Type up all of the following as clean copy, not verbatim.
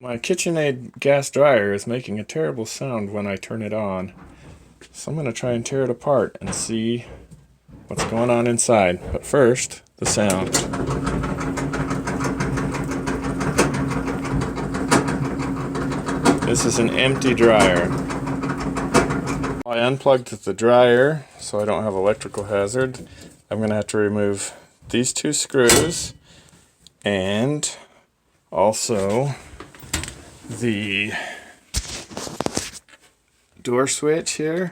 My Kitchenaid gas dryer is making a terrible sound when I turn it on. So I'm going to try and tear it apart and see what's going on inside. But first, the sound. This is an empty dryer. I unplugged the dryer so I don't have electrical hazard. I'm going to have to remove these two screws and also the door switch here.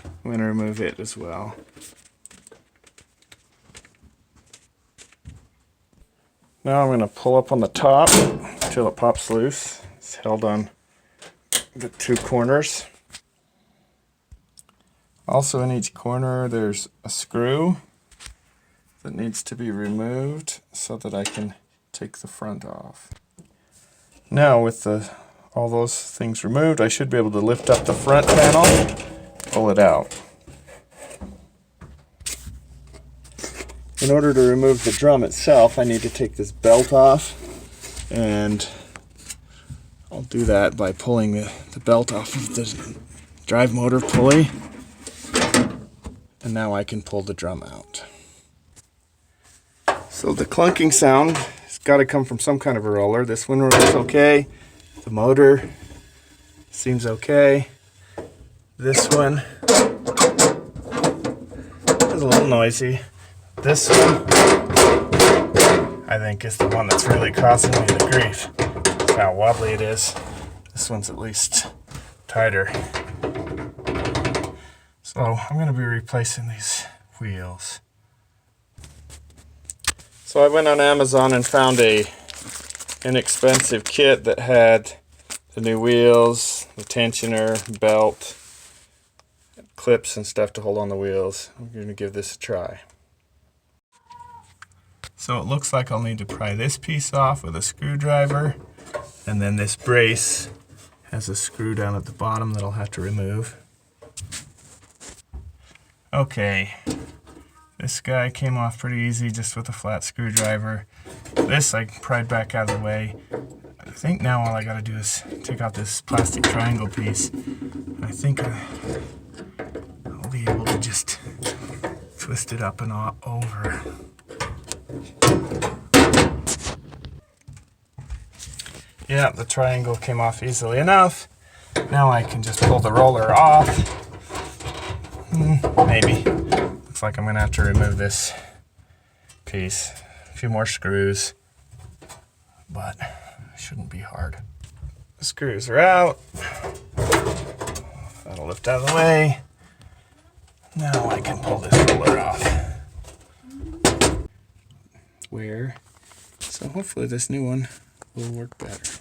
I'm going to remove it as well. Now I'm going to pull up on the top until it pops loose. It's held on the two corners. Also in each corner there's a screw that needs to be removed so that I can take the front off. Now with all those things removed, I should be able to lift up the front panel, pull it out. In order to remove the drum itself, I need to take this belt off, and I'll do that by pulling the belt off of the drive motor pulley, and now I can pull the drum out. So the clunking sound has got to come from some kind of a roller. This one rolls okay. The motor seems okay. This one is a little noisy. This one, I think, is the one that's really causing me the grief. That's how wobbly it is. This one's at least tighter. So I'm going to be replacing these wheels. So I went on Amazon and found a inexpensive kit that had the new wheels, the tensioner, belt, clips and stuff to hold on the wheels. I'm going to give this a try. So it looks like I'll need to pry this piece off with a screwdriver, and then this brace has a screw down at the bottom that I'll have to remove. Okay, this guy came off pretty easy just with a flat screwdriver. This I pried back out of the way. I think now all I gotta do is take out this plastic triangle piece. I think I'll be able to just twist it up and over. Yeah, the triangle came off easily enough. Now I can just pull the roller off. Maybe. Looks like I'm gonna have to remove this piece. A few more screws, but it shouldn't be hard. The screws are out. That'll lift out of the way. Now I can pull this roller off. So hopefully this new one will work better.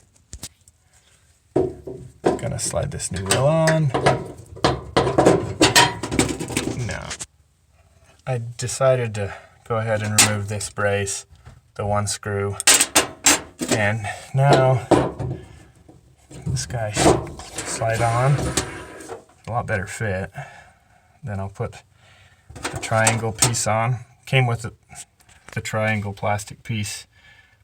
Gonna slide this new wheel on. No. I decided to go ahead and remove this brace, the one screw, and now this guy should slide on. A lot better fit. Then I'll put the triangle piece on. Came with the triangle plastic piece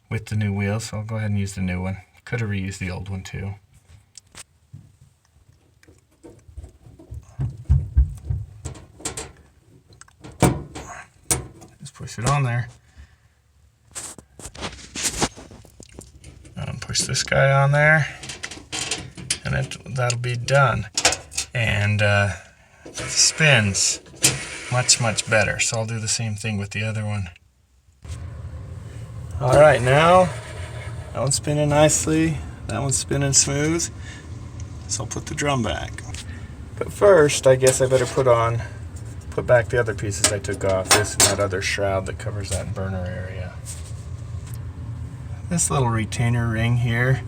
with the new wheel, so I'll go ahead and use the new one. Could have reused the old one too. Just push it on there. And push this guy on there, and that'll be done. And it spins much better, so I'll do the same thing with the other one. Alright, now that one's spinning nicely, that one's spinning smooth, so I'll put the drum back. But first, I guess I better put back the other pieces I took off, this and that other shroud that covers that burner area. This little retainer ring here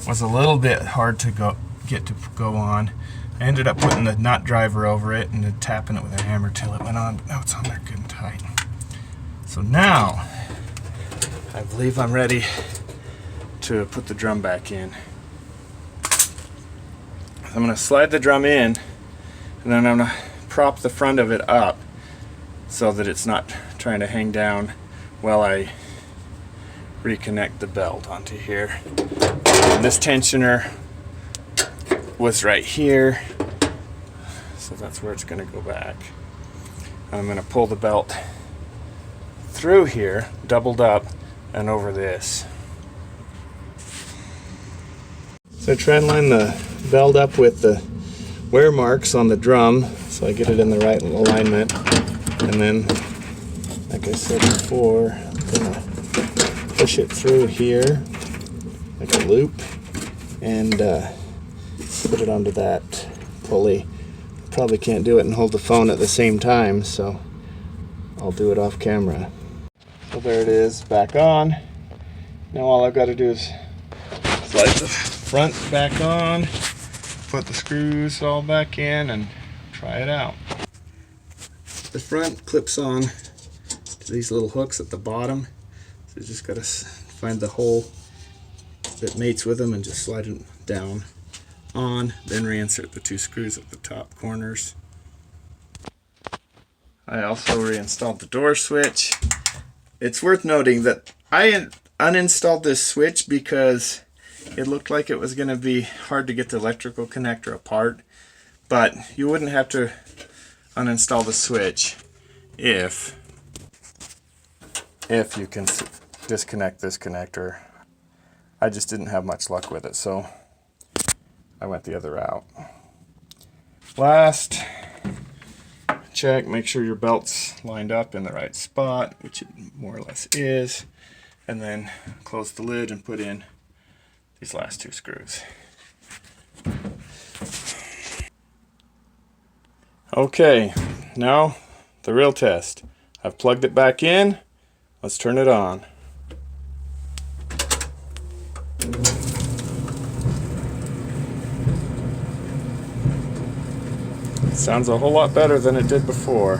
was a little bit hard to get to go on. I ended up putting the nut driver over it and then tapping it with a hammer till it went on, but now it's on there good and tight. So now, I believe I'm ready to put the drum back in. I'm going to slide the drum in, and then I'm going to prop the front of it up so that it's not trying to hang down while I reconnect the belt onto here. And And this tensioner was right here, so that's where it's going to go back. I'm going to pull the belt through here, doubled up, and over this. So I try and line the belt up with the wear marks on the drum so I get it in the right alignment. And then, like I said before, I'm going to push it through here like a loop and put it onto that pulley. Probably can't do it and hold the phone at the same time, so I'll do it off camera. So there it is, back on. Now all I've got to do is slide the front back on, put the screws all back in, and try it out. The front clips on to these little hooks at the bottom, so you just got to find the hole that mates with them and just slide it down on, then reinsert the 2 screws at the top corners. I also reinstalled the door switch. It's worth noting that I uninstalled this switch because it looked like it was going to be hard to get the electrical connector apart, but you wouldn't have to uninstall the switch if you can disconnect this connector. I just didn't have much luck with it, so I went the other route. Last, check, make sure your belt's lined up in the right spot, which it more or less is, and then close the lid and put in these last 2 screws. Okay, now the real test. I've plugged it back in. Let's turn it on. Sounds a whole lot better than it did before.